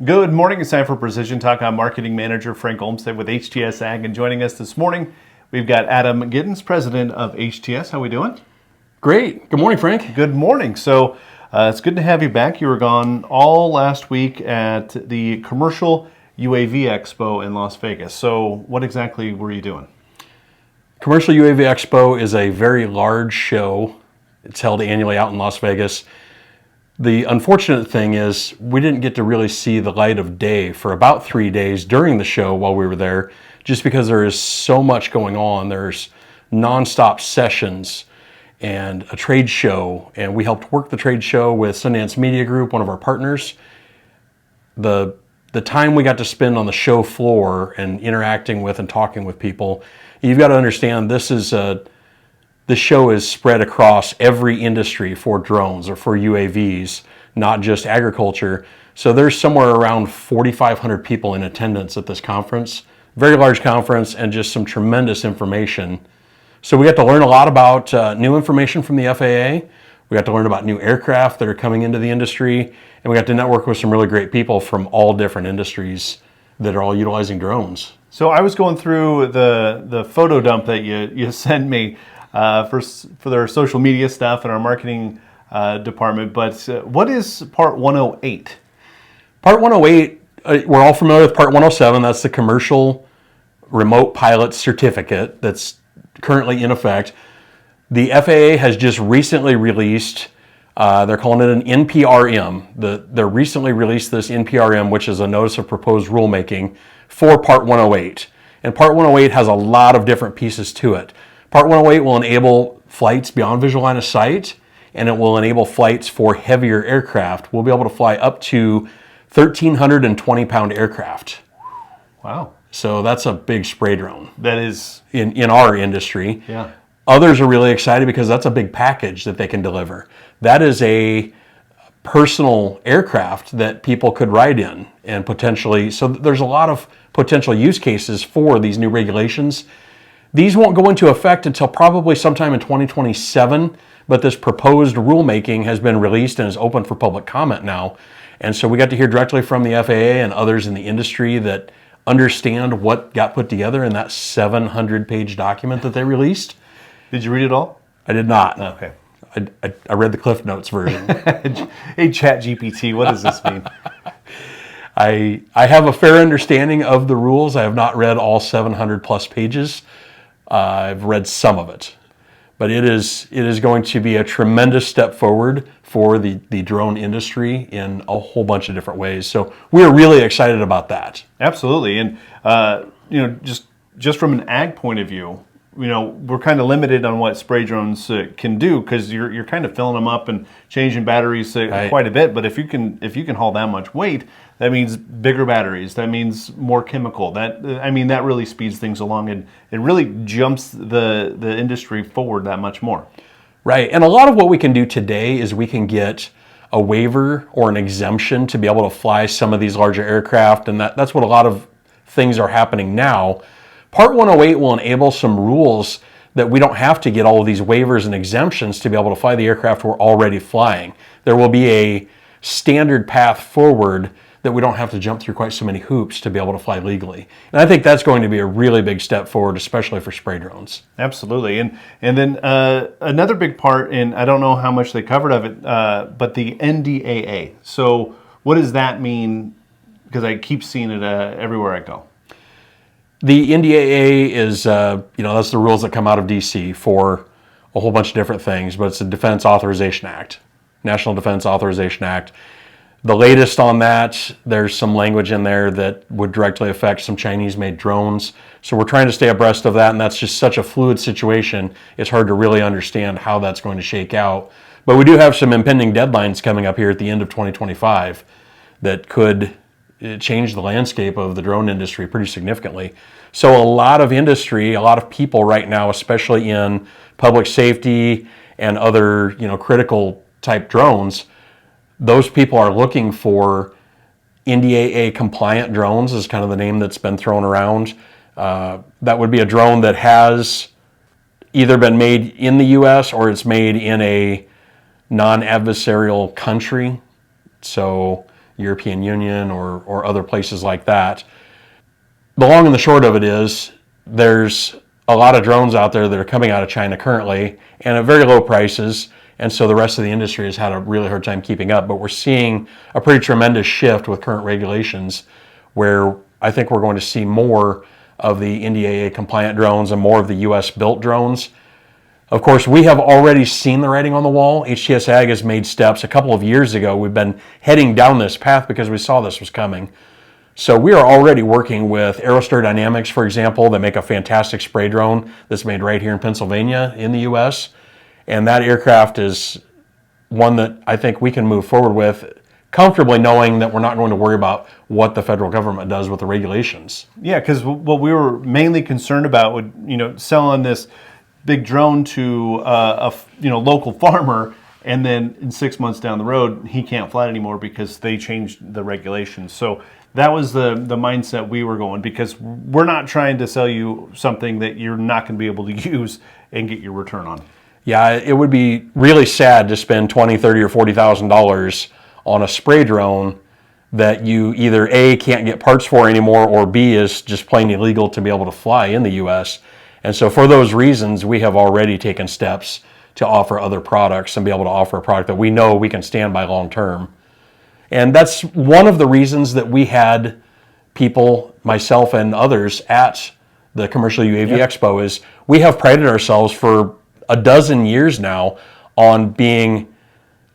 Good morning. It's time for Precision Talk. I'm Marketing Manager Frank Olmsted with HTS Ag, and joining us this morning, we've got Adam Giddens, President of HTS. How are we doing? Great. Good morning, Frank. Good morning. So it's good to have you back. You were gone all last week at the Commercial UAV Expo in Las Vegas. So what exactly were you doing? Commercial UAV Expo is a very large show. It's held annually out in Las Vegas. The unfortunate thing is we didn't get to really see the light of day for about 3 days during the show while we were there, just because there is so much going on. There's nonstop sessions and a trade show, and we helped work the trade show with Sundance Media Group, one of our partners. The time we got to spend on the show floor and interacting with and talking with people, you've got to understand this show is spread across every industry for drones or for UAVs, not just agriculture. So there's somewhere around 4,500 people in attendance at this conference. Very large conference and just some tremendous information. So we got to learn a lot about new information from the FAA. We got to learn about new aircraft that are coming into the industry. And we got to network with some really great people from all different industries that are all utilizing drones. So I was going through the photo dump that you sent me for their social media stuff and our marketing department. But what is Part 108? Part 108, we're all familiar with Part 107. That's the Commercial Remote Pilot Certificate that's currently in effect. The FAA has just recently released, they're calling it an NPRM. They recently released this NPRM, which is a Notice of Proposed Rulemaking for Part 108. And Part 108 has a lot of different pieces to it. Part 108 will enable flights beyond visual line of sight, and it will enable flights for heavier aircraft. We'll be able to fly up to 1,320-pound aircraft. Wow. So that's a big spray drone. That is in our industry. Yeah. Others are really excited because that's a big package that they can deliver. That is a personal aircraft that people could ride in and potentially, so there's a lot of potential use cases for these new regulations. These won't go into effect until probably sometime in 2027, but this proposed rulemaking has been released and is open for public comment now. And so we got to hear directly from the FAA and others in the industry that understand what got put together in that 700-page document that they released. Did you read it all? I did not. Okay. I read the Cliff Notes version. Hey, ChatGPT, what does this mean? I have a fair understanding of the rules. I have not read all 700 plus pages. I've read some of it, but it is going to be a tremendous step forward for the drone industry in a whole bunch of different ways. So we're really excited about that. Absolutely, and just from an ag point of view, we're kind of limited on what spray drones can do because you're kind of filling them up and changing batteries quite a bit. But if you can haul that much weight, that means bigger batteries. That means more chemical. That really speeds things along and it really jumps the industry forward that much more. Right, and a lot of what we can do today is we can get a waiver or an exemption to be able to fly some of these larger aircraft, and that's what a lot of things are happening now. Part 108 will enable some rules that we don't have to get all of these waivers and exemptions to be able to fly the aircraft we're already flying. There will be a standard path forward that we don't have to jump through quite so many hoops to be able to fly legally. And I think that's going to be a really big step forward, especially for spray drones. Absolutely. And then another big part, and I don't know how much they covered of it, but the NDAA. So what does that mean? Because I keep seeing it everywhere I go. The NDAA is, that's the rules that come out of DC for a whole bunch of different things, but it's the Defense Authorization Act, National Defense Authorization Act. The latest on that, there's some language in there that would directly affect some Chinese-made drones. So we're trying to stay abreast of that, and that's just such a fluid situation. It's hard to really understand how that's going to shake out. But we do have some impending deadlines coming up here at the end of 2025 that could change the landscape of the drone industry pretty significantly. So a lot of industry, a lot of people right now, especially in public safety and other, critical type drones, those people are looking for NDAA compliant drones is kind of the name that's been thrown around. That would be a drone that has either been made in the US or it's made in a non-adversarial country. So European Union or other places like that. The long and the short of it is there's a lot of drones out there that are coming out of China currently and at very low prices. And so the rest of the industry has had a really hard time keeping up. But we're seeing a pretty tremendous shift with current regulations where I think we're going to see more of the NDAA compliant drones and more of the US built drones. Of course, we have already seen the writing on the wall. HTS Ag has made steps a couple of years ago. We've been heading down this path because we saw this was coming. So we are already working with Aerostar Dynamics, for example, that make a fantastic spray drone that's made right here in Pennsylvania in the US. And that aircraft is one that I think we can move forward with comfortably, knowing that we're not going to worry about what the federal government does with the regulations. Yeah, because what we were mainly concerned about would, selling this big drone to a local farmer, and then in 6 months down the road, he can't fly it anymore because they changed the regulations. So that was the mindset we were going, because we're not trying to sell you something that you're not going to be able to use and get your return on. Yeah, it would be really sad to spend $20,000, $30,000, or $40,000 on a spray drone that you either A, can't get parts for anymore, or B, is just plain illegal to be able to fly in the U.S. And so for those reasons, we have already taken steps to offer other products and be able to offer a product that we know we can stand by long term. And that's one of the reasons that we had people, myself and others, at the Commercial UAV Expo, is we have prided ourselves for a dozen years now on being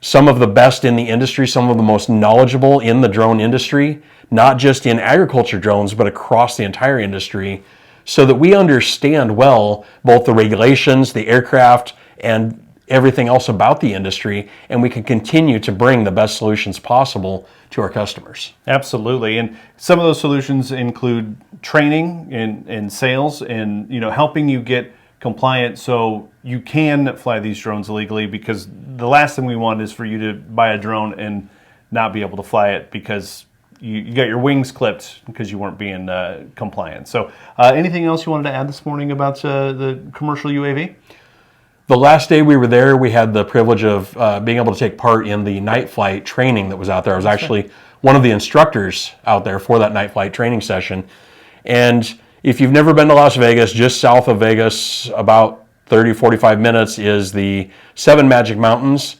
some of the best in the industry, some of the most knowledgeable in the drone industry, not just in agriculture drones, but across the entire industry, so that we understand well both the regulations, the aircraft, and everything else about the industry, and we can continue to bring the best solutions possible to our customers. Absolutely. And some of those solutions include training and sales and helping you get compliant so you can fly these drones illegally, because the last thing we want is for you to buy a drone and not be able to fly it because you got your wings clipped because you weren't being compliant. So anything else you wanted to add this morning about the commercial UAV? The last day we were there, we had the privilege of being able to take part in the night flight training that was out there. I was actually one of the instructors out there for that night flight training session. And if you've never been to Las Vegas, just south of Vegas, about 30, 45 minutes, is the Seven Magic Mountains.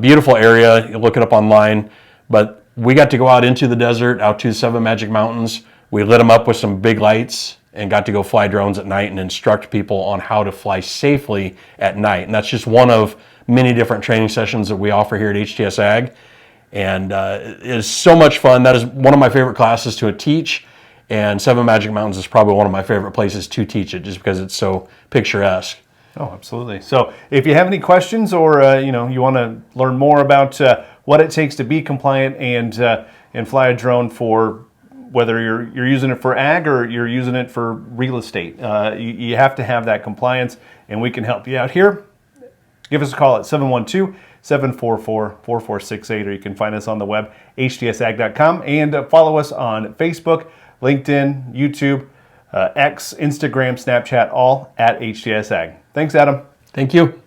Beautiful area, you look it up online. But we got to go out into the desert, out to the Seven Magic Mountains. We lit them up with some big lights and got to go fly drones at night and instruct people on how to fly safely at night. And that's just one of many different training sessions that we offer here at HTS Ag. And it is so much fun. That is one of my favorite classes to teach. And Seven Magic Mountains is probably one of my favorite places to teach it, just because it's so picturesque. Oh, absolutely. So if you have any questions, or you want to learn more about what it takes to be compliant and fly a drone, for whether you're using it for ag or you're using it for real estate, you have to have that compliance, and we can help you out here. Give us a call at 712-744-4468, or you can find us on the web, htsag.com, and follow us on Facebook, LinkedIn, YouTube, X, Instagram, Snapchat, all at HTS Ag. Thanks, Adam. Thank you.